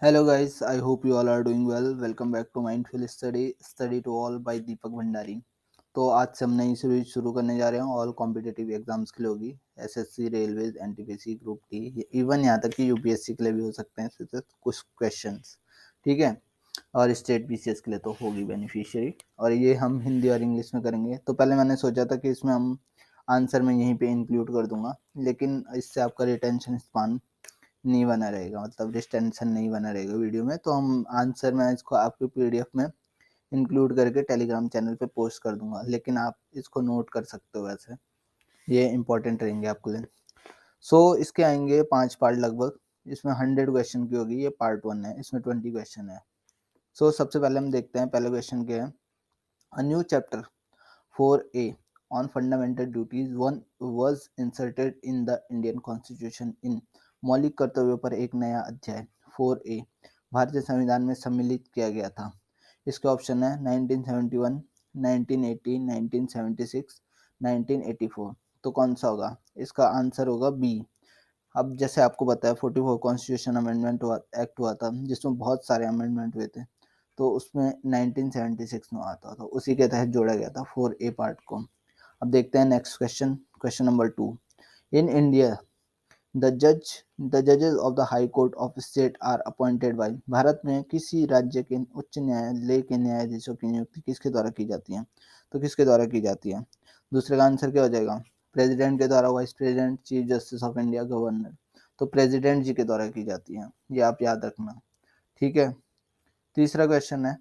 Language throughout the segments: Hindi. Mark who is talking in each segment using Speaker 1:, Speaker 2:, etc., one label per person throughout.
Speaker 1: Hello guys, I hope you all are doing well. Welcome back to Mindful Study to all by दीपक भंडारी। तो आज से हम नई सीरीज शुरू करने जा रहे हैं। ऑल कॉम्पिटिटिव एग्जाम्स के लिए होगी। SSC, railways, NTPC, group D, even यहाँ तक कि यूपीएससी के लिए भी हो सकते हैं इससे कुछ क्वेश्चंस। ठीक है। और स्टेट बीसीएस के लिए तो होगी बेनिफिशियरी। और ये हम हिंदी और इंग्लिश में करेंगे। तो पहले मैंने सोचा था कि इसमें हम आंसर में यहीं पे इंक्लूड कर दूंगा, लेकिन इससे आपका रिटेंशन स्पान नहीं बना रहेगा, मतलब डिस्टेंशन नहीं बना रहेगा वीडियो में। तो हम आंसर में इसको आपके पीडीएफ में इंक्लूड करके टेलीग्राम चैनल पे पोस्ट कर दूंगा, लेकिन आप इसको नोट कर सकते हो। वैसे ये इंपॉर्टेंट रहेंगे आपके लिए। इसके आएंगे 5 पार्ट लगभग। इसमें 100 क्वेश्चन की होगी। ये पार्ट 1 है, इसमें 20 क्वेश्चन है। सबसे पहले हम देखते हैं पहले क्वेश्चन क्या है। A new chapter 4A on fundamental duties one was inserted in the Indian Constitution in मौलिक कर्तव्यों पर एक नया अध्याय 4A भारतीय संविधान में सम्मिलित किया गया था। इसके ऑप्शन है 1971, 1980, 1976, 1984। तो कौन सा होगा? इसका आंसर होगा बी। अब जैसे आपको पता है 44 कॉन्स्टिट्यूशन अमेंडमेंट एक्ट हुआ था, जिसमें बहुत सारे अमेंडमेंट हुए थे। तो उसमें 1976 में आता था, उसी के तहत जोड़ा गया था 4A पार्ट को। अब देखते हैं next question. Question number 2। In India the जजेस of the high court of state are appointed by. Bharat में किसी राज्य के उच्च न्यायालय के न्यायाधीशों की नियुक्ति किसके द्वारा की जाती है? तो किसके द्वारा की जाती है? दूसरे का आंसर क्या हो जाएगा? प्रेसिडेंट के द्वारा, vice president, chief justice of India, governor. तो प्रेसिडेंट जी के द्वारा की जाती है, ये आप याद रखना। ठीक है। तीसरा क्वेश्चन है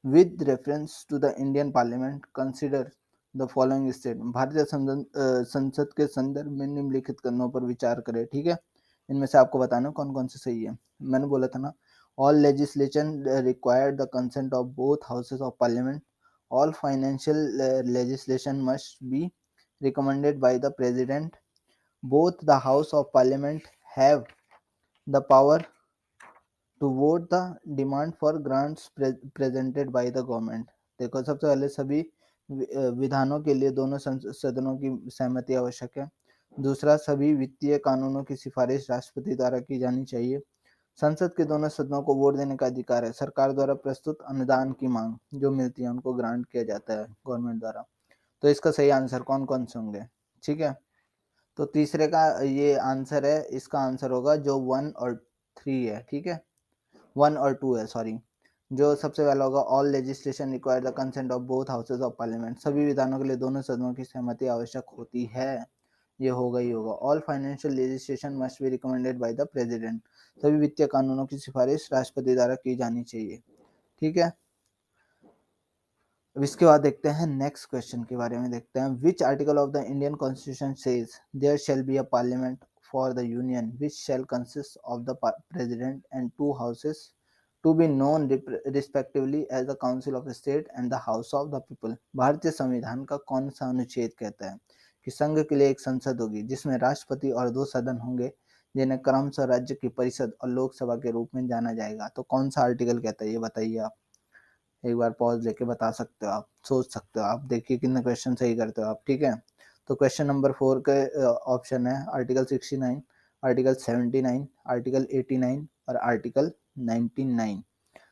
Speaker 1: with reference to the Indian Parliament, consider the following statement। भारतीय संसद के संदर्भ में निम्नलिखित कथनों पर विचार करें। ठीक है। इनमें से आपको बताना कौन कौन से सही है। मैंने बोला था ना, all legislation required the consent of both houses of parliament, all financial legislation must be recommended by the president, both the house of parliament have the power to vote the demand for grants presented by the government. देखो, सबसे पहले सभी विधानों के लिए दोनों सदनों की सहमति आवश्यक है। दूसरा, सभी वित्तीय कानूनों की सिफारिश राष्ट्रपति द्वारा की जानी चाहिए। संसद के दोनों सदनों को वोट देने का अधिकार है। सरकार द्वारा प्रस्तुत अनुदान की मांग जो मिलती है उनको ग्रांट किया जाता है गवर्नमेंट द्वारा। तो इसका सही आंसर कौन कौन से होंगे? ठीक है। तो तीसरे का ये आंसर है, इसका आंसर होगा जो 1 और 3 है। ठीक है, 1 और 2 है, सॉरी। जो सबसे पहला होगा, all legislation require the consent of both houses of parliament. सभी विधानों के लिए दोनों सदनों की सहमति आवश्यक होती है, ये होगा ही होगा। All financial legislation must be recommended by the president. सभी वित्तीय कानूनों की सिफारिश राष्ट्रपति द्वारा की जानी चाहिए। ठीक है। अब इसके बाद देखते हैं नेक्स्ट क्वेश्चन के बारे में। देखते हैं which article of the Indian constitution says there shall be a parliament for the union which shall consist of the president and 2 houses to be known respectively as the council of state and the house of the people. भारतीय संविधान का कौन सा अनुच्छेद कहता है कि संघ के लिए एक संसद होगी जिसमें राष्ट्रपति और 2 सदन होंगे जिन्हें क्रमशः राज्य की परिषद और लोकसभा के रूप में जाना जाएगा? तो कौन सा आर्टिकल कहता है, ये बताइए आप। एक बार पॉज लेके बता सकते हो आप, सोच सकते हो आप। देखिए कितने क्वेश्चन सही करते हो आप। ठीक है। तो क्वेश्चन नंबर 4 के ऑप्शन है आर्टिकल 69, आर्टिकल 79, आर्टिकल 89 और आर्टिकल 99।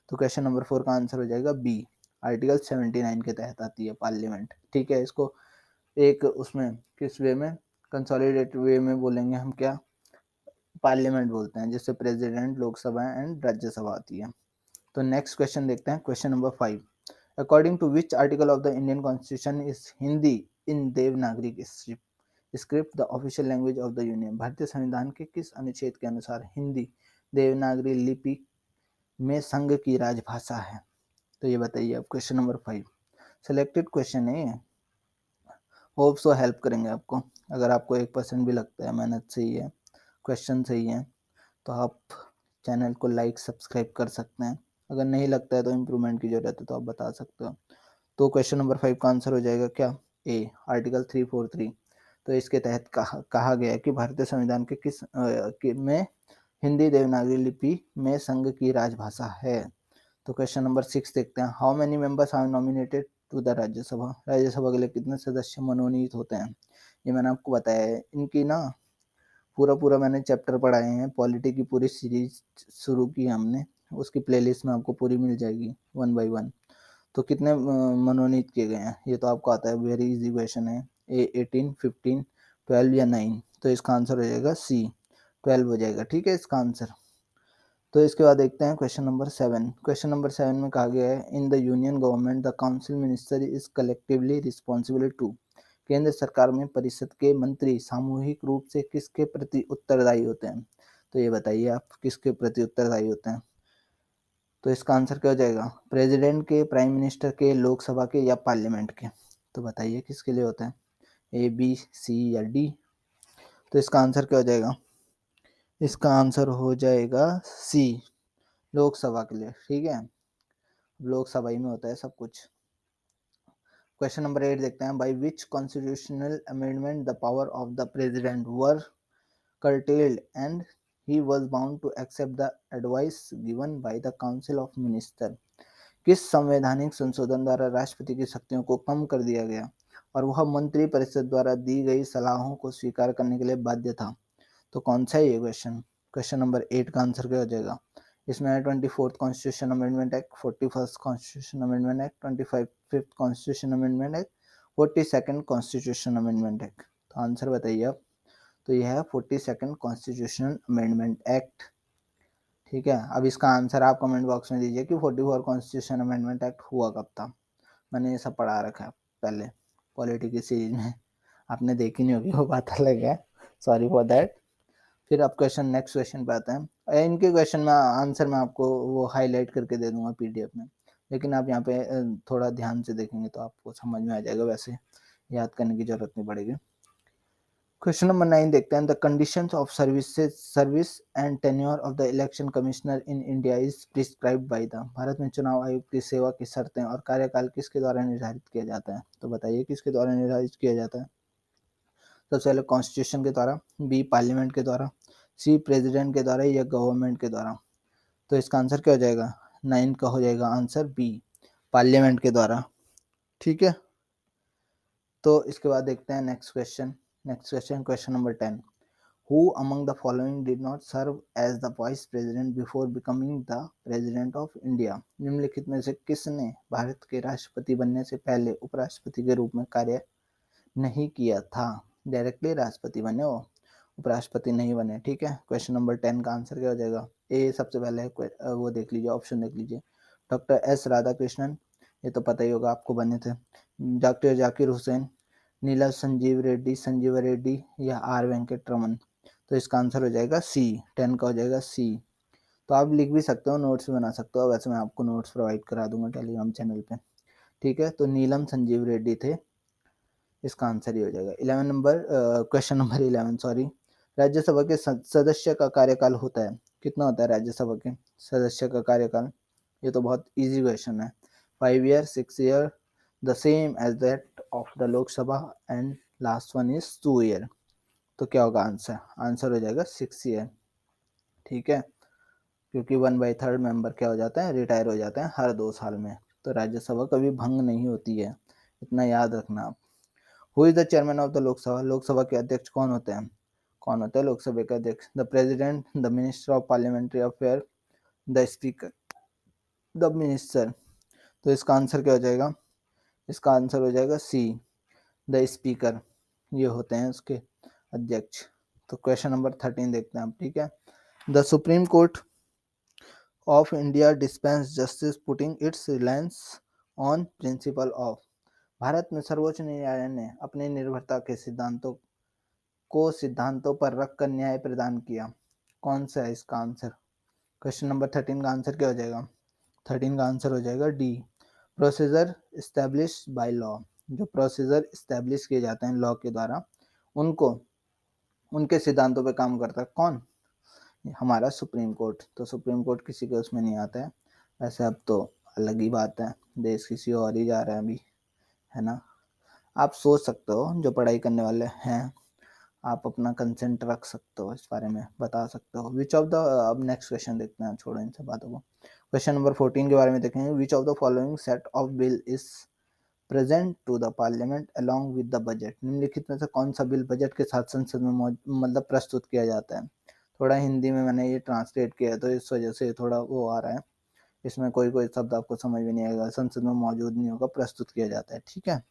Speaker 1: तो क्वेश्चन नंबर 4 का आंसर हो जाएगा बी, आर्टिकल 79 के तहत आती है पार्लियामेंट। ठीक है। इसको एक उसमें किस वे में, कंसोलिडेटेड वे में बोलेंगे हम, क्या पार्लियामेंट बोलते हैं, जिससे प्रेसिडेंट, लोकसभा एंड राज्यसभा आती है। तो नेक्स्ट क्वेश्चन देखते हैं। Question number 5। According to which article of the Indian constitution is Hindi in Devanagari script the official language of the union. भारतीय संविधान के किस अनुच्छेद के अनुसार हिंदी देवनागरी लिपि में संघ की राजभाषा है? तो ये बताइए आप। क्वेश्चन नंबर 5 सिलेक्टेड क्वेश्चन है ये। होप सो हेल्प करेंगे आपको। अगर आपको 1% भी लगता है मेहनत सही है, क्वेश्चन सही है, तो आप चैनल को लाइक सब्सक्राइब कर सकते हैं। अगर नहीं लगता है तो इम्प्रूवमेंट की जरूरत है तो आप बता सकते हो। तो क्वेश्चन नंबर 5 का आंसर हो जाएगा क्या? ए, आर्टिकल 343। तो इसके तहत कहा गया है कि भारतीय संविधान के में हिंदी देवनागरी लिपि में संघ की राजभाषा है। तो क्वेश्चन नंबर 6 देखते हैं। How many members are nominated to the Rajya Sabha. Rajya Sabha के लिए कितने सदस्य मनोनीत होते हैं? ये मैंने आपको बताया है। इनकी ना पूरा मैंने चैप्टर पढ़ाए हैं, पॉलिटी की पूरी सीरीज शुरू की हमने, उसकी प्लेलिस्ट में आपको पूरी मिल जाएगी 1 बाय 1। तो कितने मनोनीत किए गए हैं ये तो आपको आता है, वेरी इजी क्वेश्चन है। 18, 15, 12 या 9, तो इसका आंसर हो जाएगा सी, 12 हो जाएगा, ठीक है इसका आंसर। तो इसके बाद देखते हैं क्वेश्चन नंबर 7। क्वेश्चन नंबर 7 में कहा गया है, in the union government the council minister is collectively responsible to. केंद्र सरकार में परिषद के मंत्री सामूहिक रूप से किसके प्रति उत्तरदायी होते हैं? तो ये बताइए आप किसके प्रति उत्तरदायी होते हैं? तो इसका आंसर क्या हो जाएगा? प्रेसिडेंट के, प्राइम मिनिस्टर के, लोकसभा के या पार्लियामेंट के? तो बताइए किसके लिए होते हैं, ए, बी, सी या डी? तो इसका आंसर क्या हो जाएगा? इसका आंसर हो जाएगा सी, लोकसभा के लिए, ठीक है। लोकसभा ही में होता है सब कुछ। क्वेश्चन नंबर 8 देखते हैं, by which constitutional amendment the power of the president were curtailed and he was bound to accept the advice given by the council of minister। किस संवैधानिक संशोधन द्वारा राष्ट्रपति की शक्तियों को कम कर दिया गया और वह मंत्री परिषद द्वारा दी गई सलाहों को स्वीकार करने के लिए बाध्य था? तो कौन सा है ये क्वेश्चन? क्वेश्चन नंबर 8 का आंसर क्या हो जाएगा? इसमें है 24th constitution amendment act, 41st constitution amendment act, 25th constitution amendment act, 42nd constitution amendment act. तो आंसर बताइए आप। तो यह है 42nd कॉन्स्टिट्यूशनल अमेंडमेंट एक्ट, ठीक है। अब इसका आंसर आप कमेंट बॉक्स में दीजिए कि 44 कॉन्स्टिट्यूशन अमेंडमेंट एक्ट हुआ कब था। मैंने ये सब पढ़ा रखा है पहले पॉलिटी की सीरीज में, आपने देखी नहीं होगी वो बात अलग है, सॉरी फॉर दैट। फिर अब क्वेश्चन, नेक्स्ट क्वेश्चन पे आते हैं। इनके क्वेश्चन में आंसर मैं आपको वो हाईलाइट करके दे दूंगा पीडीएफ में, लेकिन आप यहाँ पे थोड़ा ध्यान से देखेंगे तो आपको समझ में आ जाएगा, वैसे याद करने की जरूरत नहीं पड़ेगी। क्वेश्चन नंबर 9 देखते हैं, the conditions of service and tenure of the election commissioner in India is prescribed by the. Bharat में चुनाव आयोग की सेवा की शर्तें और कार्यकाल किसके द्वारा निर्धारित किया जाता है? तो बताइए किसके द्वारा निर्धारित किया जाता है? सबसे पहले कॉन्स्टिट्यूशन के द्वारा, बी पार्लियामेंट के द्वारा, सी प्रेसिडेंट के द्वारा या गवर्नमेंट के द्वारा? तो इसका आंसर क्या हो जाएगा? 9 का हो जाएगा आंसर बी, पार्लियामेंट के द्वारा, ठीक है। तो इसके बाद देखते हैं next question, question number 10। Who among the following did not serve as the vice president before becoming the president of India? निम्नलिखित में से किसने भारत के राष्ट्रपति बनने से पहले उपराष्ट्रपति के रूप में कार्य नहीं किया था? डायरेक्टली राष्ट्रपति बने वो, उपराष्ट्रपति नहीं बने, ठीक है। क्वेश्चन नंबर 10 का आंसर क्या हो जाएगा? ए सबसे पहले वो देख लीजिए, ऑप्शन देख लीजिए। डॉक्टर एस राधाकृष्णन, ये तो पता ही होगा आपको, बने थे। डॉक्टर जाकिर हुसैन, नीला संजीव रेड्डी या आर वेंकट रमन? तो इसका आंसर हो जाएगा सी, 10 का हो जाएगा सी। तो आप लिख भी सकते हो, नोट्स भी बना सकते हो, वैसे मैं आपको नोट्स प्रोवाइड करा दूंगा टेलीग्राम चैनल पे, ठीक है। तो नीलम संजीव रेड्डी थे, इसका आंसर ही हो जाएगा। 11 number, question number 11 sorry. Rajya Sabha के सदस्य का कार्यकाल होता है, कितना होता है राज्यसभा के सदस्य का कार्यकाल? ये तो बहुत इजी क्वेश्चन है। 5 year, 6 year, the same as that of the Lok Sabha, and last one is 2 year. तो क्या होगा आंसर? आंसर हो जाएगा 6 ईयर, ठीक है। क्योंकि 1/3 मेंबर क्या हो जाता है, रिटायर हो जाते हैं हर 2 साल में। तो राज्यसभा कभी भंग नहीं होती है, इतना याद रखना आप। Who is the chairman of the Lok Sabha? Lok Sabha के अध्यक्ष कौन होते हैं? कौन होता है लोकसभा के अध्यक्ष? The president, the minister of parliamentary affair, the speaker, the minister? तो इसका आंसर क्या हो जाएगा? इसका आंसर हो जाएगा सी, द स्पीकर, ये होते हैं उसके अध्यक्ष। तो क्वेश्चन नंबर 13 देखते हैं आप, ठीक है। The supreme court of India dispense justice putting it's reliance on principle of. Bharat में सर्वोच्च न्यायालय ने अपने निर्भरता के सिद्धांतों पर रखकर न्याय प्रदान किया। कौन सा है इसका आंसर? क्वेश्चन नंबर 13 का आंसर क्या हो जाएगा? 13 का आंसर हो जाएगा D, procedure establish by law. जो प्रोसीजर एस्टेब्लिश किए जाते हैं लॉ के द्वारा, उनको, उनके सिद्धांतों पे काम करता है कौन? हमारा सुप्रीम कोर्ट। तो सुप्रीम कोर्ट किसी के उसमें नहीं आता है, वैसे अब तो अलग ही बात है, देश किसी और ही जा रहा है अभी, है ना। आप सोच सकते हो, जो पढ़ाई करने वाले हैं, आप अपना कंसेंट रख सकते हो, इस बारे में बता सकते हो। विच ऑफ द, अब नेक्स्ट क्वेश्चन देखते हैं, छोड़ो इन सब बातों को। क्वेश्चन नंबर 14 के बारे में देखेंगे। Which of the following set of bill is present to the parliament along with the budget. निम्नलिखित में से कौन सा बिल बजट के साथ संसद में मतलब प्रस्तुत किया जाता है। थोड़ा हिंदी में मैंने ये ट्रांसलेट किया है तो इस वजह से थोड़ा वो आ रहा है, इसमें कोई कोई शब्द आपको समझ में नहीं आएगा, संसद में मौजूद नहीं होगा, प्रस्तुत किया जाता है। ठीक है,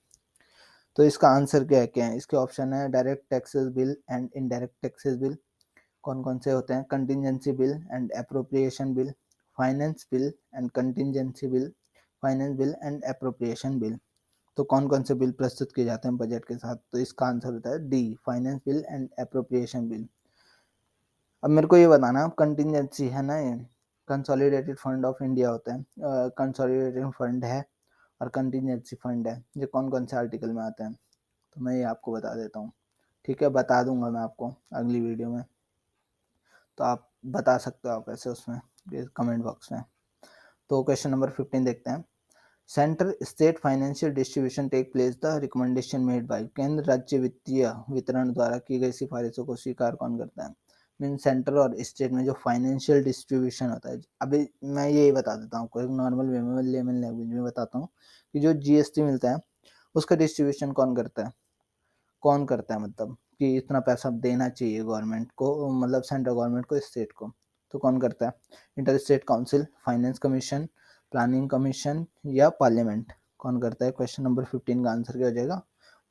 Speaker 1: तो इसका आंसर क्या है, इसके ऑप्शन है direct taxes bill and indirect taxes bill. कौन कौन से होते हैं, contingency bill and appropriation bill, finance bill and contingency bill, finance bill and appropriation bill. तो कौन कौन से बिल प्रस्तुत किए जाते हैं बजट के साथ, तो इसका आंसर होता है D, finance bill and appropriation bill. अब मेरे को ये बताना, कंटिजेंसी है ना, ये कंसोलिडेटेड फंड ऑफ इंडिया होता है, कंसोलिडेटेड फंड है और कंटिजेंसी फंड है, ये कौन कौन से आर्टिकल में आते हैं, तो मैं ये आपको बता देता हूँ। ठीक है, बता दूंगा मैं आपको अगली वीडियो में, तो आप बता सकते हो आप ऐसे उसमें कमेंट बॉक्स में। तो क्वेश्चन नंबर 15 देखते हैं। Centre state financial distribution take place the recommendation made by. केंद्र राज्य वित्तीय वितरण द्वारा की गई सिफारिशों को स्वीकार कौन करता है। मीन सेंटर और स्टेट में जो फाइनेंशियल डिस्ट्रीब्यूशन होता है, अभी मैं यही बता देता हूँ, कोई नॉर्मल वे में लेमन लैंग्वेज में बताता हूँ कि जो जीएसटी मिलता है उसका डिस्ट्रीब्यूशन कौन करता है, कौन करता है, मतलब कि इतना पैसा देना चाहिए गवर्नमेंट को, मतलब सेंट्रल गवर्नमेंट को स्टेट को, तो कौन करता है, inter state council, finance commission, planning commission या पार्लियामेंट, कौन करता है। क्वेश्चन नंबर 15 का आंसर क्या हो जाएगा,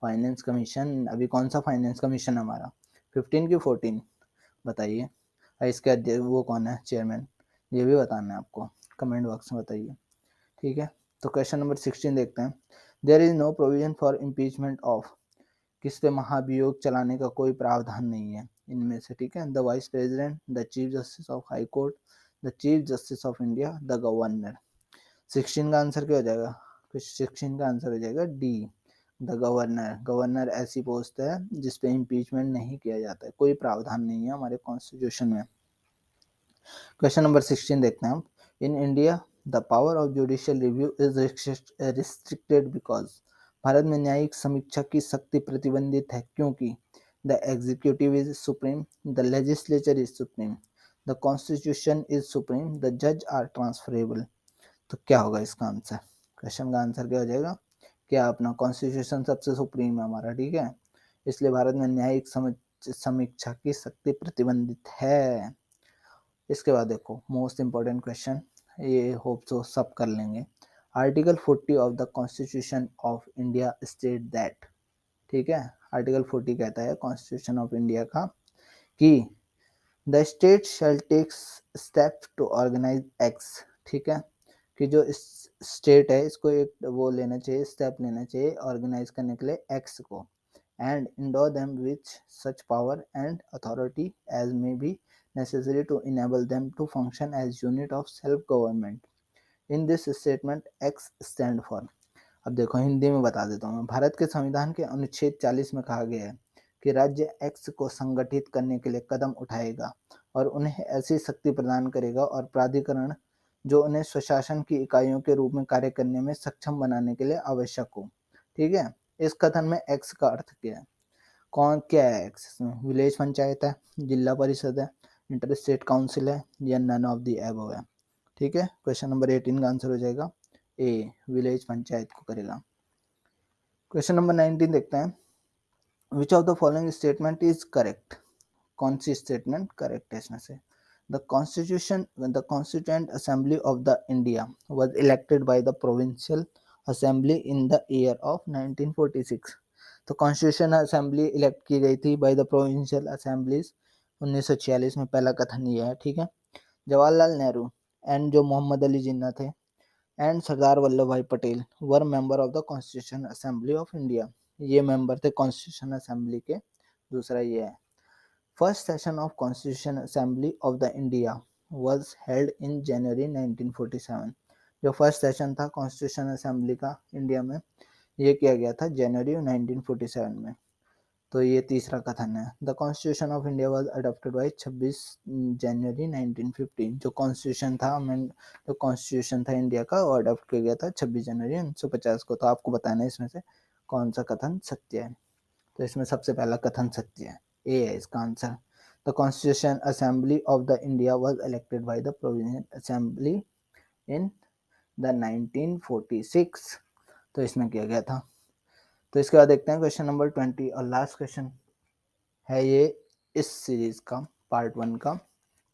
Speaker 1: फाइनेंस कमीशन। अभी कौन सा फाइनेंस कमीशन है हमारा, 15 की 14 बताइए। इसके अध्यक्ष वो कौन है, चेयरमैन, ये भी बताना है आपको, कमेंट बॉक्स में बताइए। ठीक है, तो क्वेश्चन नंबर 16 देखते हैं। There is no provision for impeachment of, किस पे महाभियोग चलाने का कोई प्रावधान नहीं है इनमें से। ठीक है, the vice president, the chief justice of high court, the chief justice of India, the governor. 16 का आंसर क्या हो जाएगा, 16 का आंसर हो जाएगा डी, द गवर्नर। गवर्नर ऐसी पोस्ट है जिसपे इम्पीचमेंट नहीं किया जाता है, कोई प्रावधान नहीं है हमारे कॉन्स्टिट्यूशन में। क्वेश्चन नंबर 16 देखते हैं हम। इन India the power of judicial review is restricted because. Bharat में न्यायिक समीक्षा की शक्ति प्रतिबंधित है क्योंकि the executive is supreme, the legislature is supreme, the constitution is supreme, the जज आर ट्रांसफरेबल। तो क्या होगा इसका आंसर, क्वेश्चन का आंसर क्या हो जाएगा, क्या अपना कॉन्स्टिट्यूशन सबसे सुप्रीम है हमारा। ठीक है, इसलिए भारत में न्यायिक समीक्षा की शक्ति प्रतिबंधित है। इसके बाद देखो मोस्ट इंपॉर्टेंट क्वेश्चन, ये होप तो सब कर लेंगे। Article 40 of the constitution of India state that. ठीक है, आर्टिकल 40 कहता है कॉन्स्टिट्यूशन ऑफ इंडिया का कि the state shall take step to organise x. ठीक है, कि जो स्टेट है इसको एक वो लेना चाहिए, स्टेप लेना चाहिए ऑर्गेनाइज करने के लिए एक्स को, and endow them with such power and authority as may be necessary to enable them to function as unit of self-government. In this statement, X stand for। अब देखो हिंदी में बता देता हूँ मैं। भारत के संविधान के अनुच्छेद 40 में कहा गया है कि राज्य एक्स को संगठित करने के लिए कदम उठाएगा और उन्हें ऐसी शक्ति प्रदान करेगा और प्राधिकरण जो उन्हें स्वशासन की इकाइयों के रूप में कार्य करने में सक्षम बनाने के लिए आवश्यक हो। ठीक है, इस कथन में एक्स का अर्थ क्या है, कौन क्या है एक्स इसमें, विलेज पंचायत है, जिला परिषद है, इंटर स्टेट काउंसिल है या नन ऑफ द एबव है। ठीक है, क्वेश्चन नंबर 18 का आंसर हो जाएगा ए, विलेज पंचायत को करेगा। क्वेश्चन नंबर 19 देखते हैं। विच of the following statement is correct, कौन सी स्टेटमेंट करेक्ट है इसमें से। The constituent assembly of the India was elected by the provincial assembly in the year of 1946। तो कॉन्स्टिट्यूशन असेंबली इलेक्ट की गई थी बाय द प्रोविंशियल असेंबलीज 1946 में, पहला कथन ये है। ठीक है, जवाहरलाल नेहरू एंड जो मोहम्मद अली जिन्ना थे and Sardar Vallabhbhai Patel were member of the constitution assembly of India, ये मेंबर थे कॉन्स्टिट्यूशन असेंबली के। दूसरा ये है, first session of constitution assembly of the India was held in January 1947। जो फर्स्ट सेशन था कॉन्स्टिट्यूशन असेंबली का इंडिया में, ये किया गया था जनवरी 1947 में। तो ये तीसरा कथन है। The constitution of India was adopted by 26 जनवरी 1915। जो कॉन्स्टिट्यूशन था जो कॉन्स्टिट्यूशन था इंडिया का वो अडॉप्ट किया गया था 26 जनवरी 1950 को। तो आपको बताना है इसमें से कौन सा कथन सत्य है। तो इसमें सबसे पहला कथन सत्य है, ए है इसका answer. The constitution assembly of the India was elected by the provincial assembly in the 1946। तो इसमें किया गया था। तो इसके बाद देखते हैं क्वेश्चन नंबर 20 और लास्ट क्वेश्चन है ये इस सीरीज का पार्ट 1 का।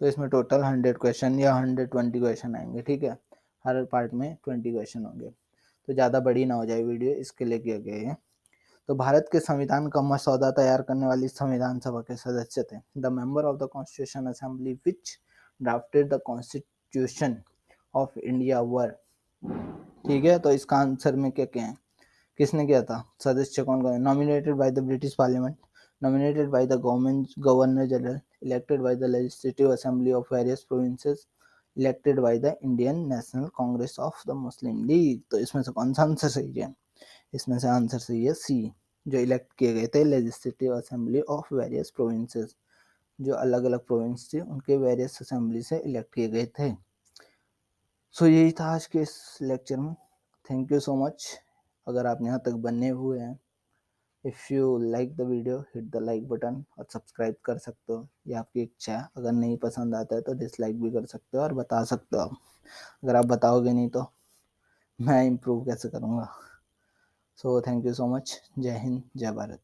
Speaker 1: तो इसमें टोटल 100 क्वेश्चन या 120 क्वेश्चन आएंगे, ठीक है। हर पार्ट में 20 क्वेश्चन होंगे, तो ज़्यादा बड़ी ना हो जाए वीडियो, इसके लिए किया गया है। तो भारत के संविधान का मसौदा तैयार करने वाली संविधान सभा के सदस्य थे the member of the constitution assembly which drafted the constitution of India were. ठीक है, तो इसका आंसर में क्या क्या है, किसने किया था, सदस्य कौन कौन, nominated by the British parliament, nominated by the governor general, elected by the legislative assembly of various provinces, elected by the Indian National Congress of the Muslim League। तो इसमें से कौन सा आंसर सही है, इसमें से आंसर सही है सी, जो इलेक्ट किए गए थे legislative assembly of various provinces, जो अलग अलग प्रोविंस थी उनके वेरियस असेंबली से इलेक्ट किए गए थे। सो यही था आज के इस लेक्चर में। Thank you so much. अगर आप यहाँ तक बने हुए हैं, if you like the video hit the like button और सब्सक्राइब कर सकते हो, ये आपकी इच्छा है। अगर नहीं पसंद आता है तो डिसलाइक भी कर सकते हो और बता सकते हो। अगर आप बताओगे नहीं तो मैं इम्प्रूव कैसे करूँगा। So thank you so much. जय हिंद, जय भारत।